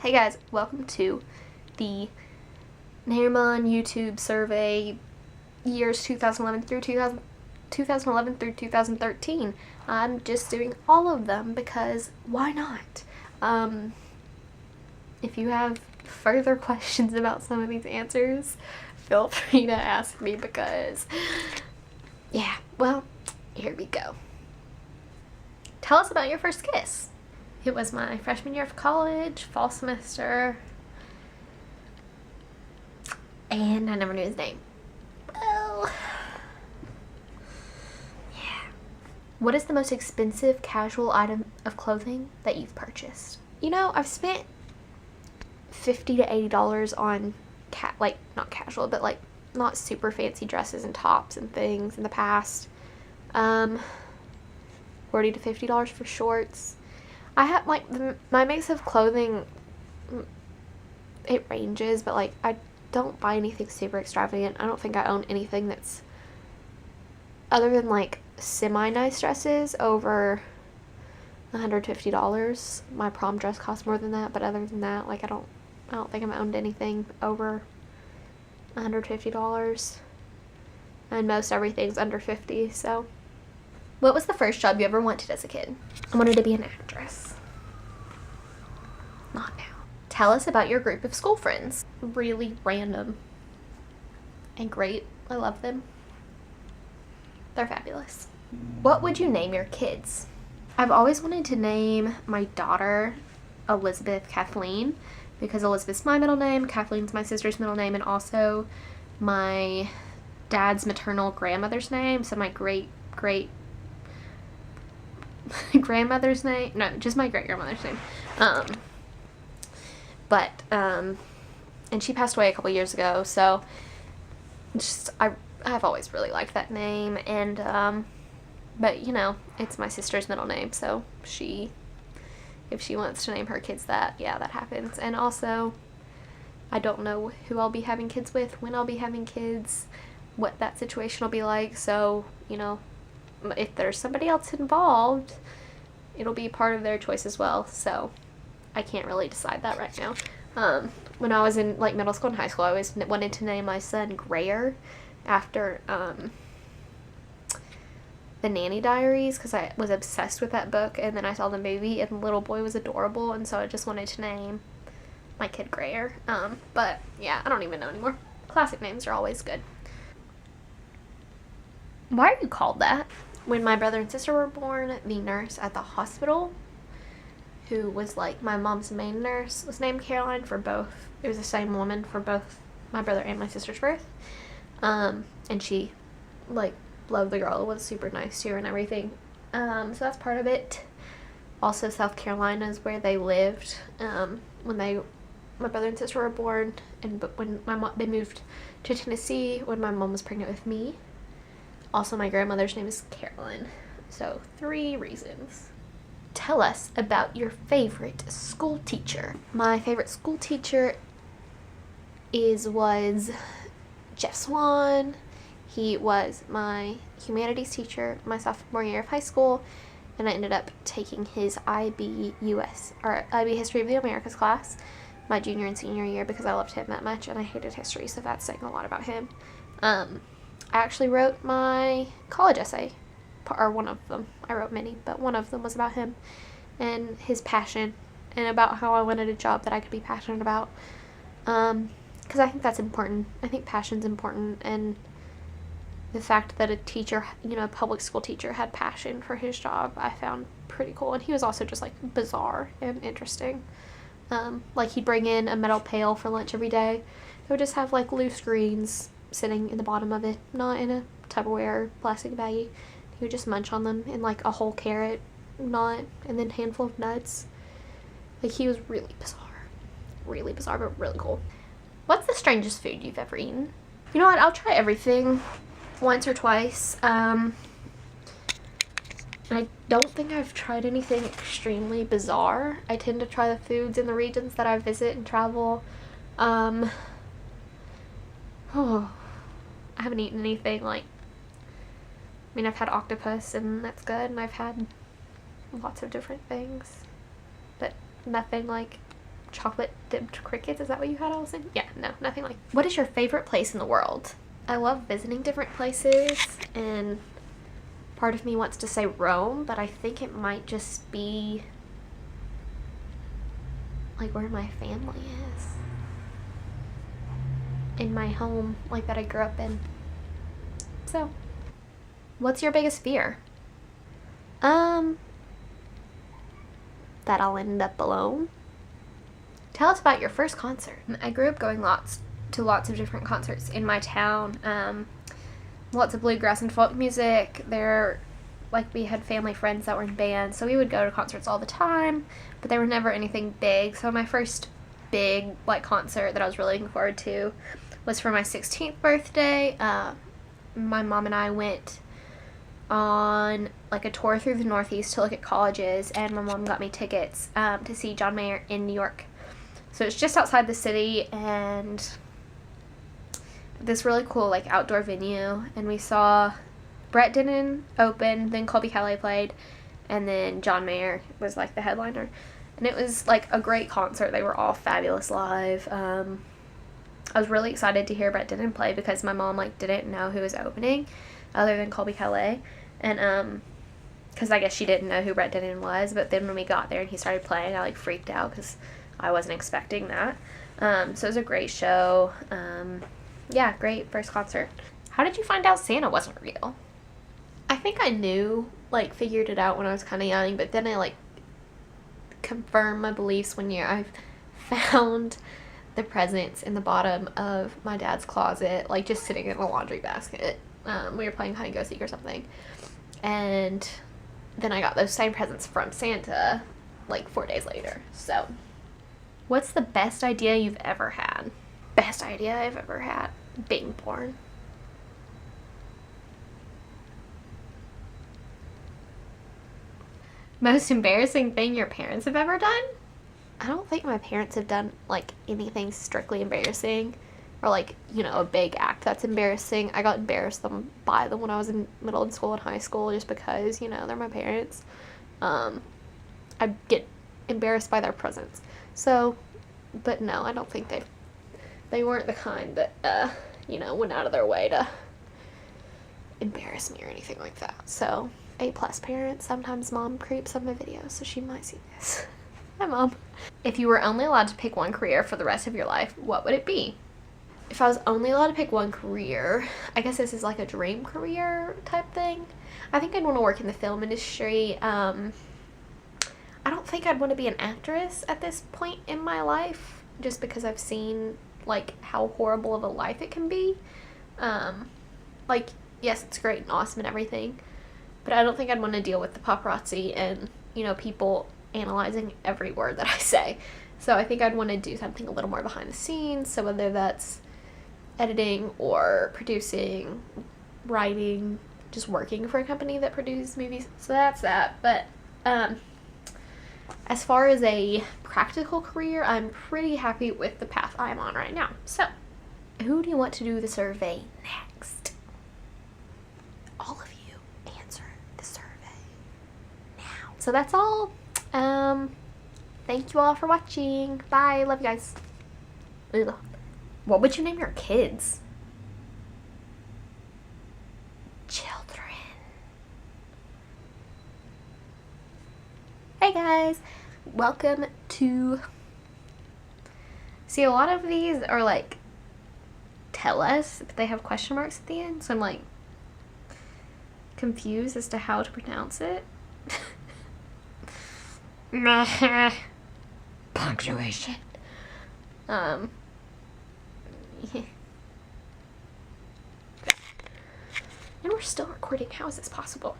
Hey guys, welcome to the Nairmon YouTube survey years 2011 through 2013. I'm just doing all of them because why not? If you have further questions about some of these answers, feel free to ask me because, yeah, well, here we go. Tell us about your first kiss. It was my freshman year of college, fall semester, and I never knew his name. Well, yeah. What is the most expensive casual item of clothing that you've purchased? You know, I've spent $50 to $80 on, not casual, but like not super fancy dresses and tops and things in the past. $40 to $50 for shorts. I have, like, my mix of clothing, it ranges, but, like, I don't buy anything super extravagant. I don't think I own anything that's, other than, like, semi-nice dresses, over $150. My prom dress cost more than that, but other than that, like, I don't think I've owned anything over $150. And most everything's under $50, so. What was the first job you ever wanted as a kid? I wanted to be an actress. Not now. Tell us about your group of school friends. Really random and great. I love them. They're fabulous. What would you name your kids? I've always wanted to name my daughter Elizabeth Kathleen because Elizabeth's my middle name, Kathleen's my sister's middle name, and also my dad's maternal grandmother's name. So my great grandmother's name, no, just my great grandmother's name, and she passed away a couple years ago, so just I've always really liked that name, and but you know, it's my sister's middle name, so if she wants to name her kids that, yeah, that happens. And also, I don't know who I'll be having kids with, when I'll be having kids, what that situation will be like, so, you know, if there's somebody else involved, it'll be part of their choice as well, so I can't really decide that right now. When I was in, like, middle school and high school, I always wanted to name my son Grayer after, The Nanny Diaries, because I was obsessed with that book, and then I saw the movie, and the little boy was adorable, and so I just wanted to name my kid Grayer. But, yeah, I don't even know anymore. Classic names are always good. Why are you called that? When my brother and sister were born, the nurse at the hospital, who was like my mom's main nurse, was named Caroline for both. It was the same woman for both my brother and my sister's birth. And she, like, loved the girl, was super nice to her and everything. So that's part of it. Also, South Carolina is where they lived when my brother and sister were born, and when they moved to Tennessee when my mom was pregnant with me. Also, my grandmother's name is Carolyn. So, 3 reasons. Tell us about your favorite school teacher. My favorite school teacher was Jeff Swan. He was my humanities teacher my sophomore year of high school, and I ended up taking his IB History of the Americas class my junior and senior year because I loved him that much, and I hated history, so that's saying a lot about him. I actually wrote my college essay, or one of them. I wrote many, but one of them was about him and his passion, and about how I wanted a job that I could be passionate about, because I think that's important. I think passion's important, and the fact that a teacher, you know, a public school teacher, had passion for his job, I found pretty cool. And he was also just, like, bizarre and interesting. Like, he'd bring in a metal pail for lunch every day. It would just have, like, loose greens sitting in the bottom of it, not in a Tupperware plastic baggie. He would just munch on them, in, like, a whole carrot, and then a handful of nuts. Like, he was really bizarre, but really cool. What's the strangest food you've ever eaten? You know what, I'll try everything once or twice. I don't think I've tried anything extremely bizarre. I tend to try the foods in the regions that I visit and travel. I haven't eaten anything like, I mean, I've had octopus, and that's good, and I've had lots of different things, but nothing like chocolate dipped crickets. Is that what you had, Allison? Yeah, no, nothing like. What is your favorite place in the world? I love visiting different places, and part of me wants to say Rome, but I think it might just be like where my family is. In my home, like that I grew up in. So, what's your biggest fear? That I'll end up alone. Tell us about your first concert. I grew up going to lots of different concerts in my town. Lots of bluegrass and folk music. We had family friends that were in bands, so we would go to concerts all the time, but there were never anything big. So my first big concert that I was really looking forward to was for my 16th birthday. My mom and I went on a tour through the Northeast to look at colleges, and my mom got me tickets to see John Mayer in New York. So it's just outside the city, and this really cool outdoor venue, and we saw Brett Dennen open, then Colby Calais played, and then John Mayer was the headliner, and it was a great concert. They were all fabulous live. I was really excited to hear Brett Dennen play because my mom didn't know who was opening other than Colby Calais, and because I guess she didn't know who Brett Dennen was. But then when we got there and he started playing, I freaked out because I wasn't expecting that. So it was a great show. Yeah, great first concert. How did you find out Santa wasn't real? I think I knew, figured it out when I was kind of young, but then I confirmed my beliefs one year. I found the presents in the bottom of my dad's closet, just sitting in a laundry basket. We were playing hide and go seek or something, and then I got those same presents from Santa 4 days later. So, what's the best idea you've ever had? Best idea I've ever had? Being born. Most embarrassing thing your parents have ever done? I don't think my parents have done anything strictly embarrassing or a big act that's embarrassing. I got embarrassed by them when I was in middle school and high school just because, they're my parents. I get embarrassed by their presence. So, but no, I don't think they weren't the kind that, went out of their way to embarrass me or anything like that. So, A+ parents. Sometimes mom creeps on my videos, so she might see this. Hi, Mom. If you were only allowed to pick one career for the rest of your life, what would it be? If I was only allowed to pick one career, I guess this is a dream career type thing. I think I'd want to work in the film industry. I don't think I'd want to be an actress at this point in my life, just because I've seen how horrible of a life it can be. Yes, it's great and awesome and everything, but I don't think I'd want to deal with the paparazzi and, people analyzing every word that I say. So I think I'd want to do something a little more behind the scenes. So whether that's editing or producing, writing, just working for a company that produces movies. So that's that. But as far as a practical career, I'm pretty happy with the path I'm on right now. So who do you want to do the survey next? All of you answer the survey now. So that's all. Thank you all for watching. Bye. Love you guys. Ugh. What would you name your kids? Children. Hey guys. Welcome to... See, a lot of these are tell us, but they have question marks at the end, so I'm confused as to how to pronounce it. Punctuation. Yeah. And we're still recording. How is this possible?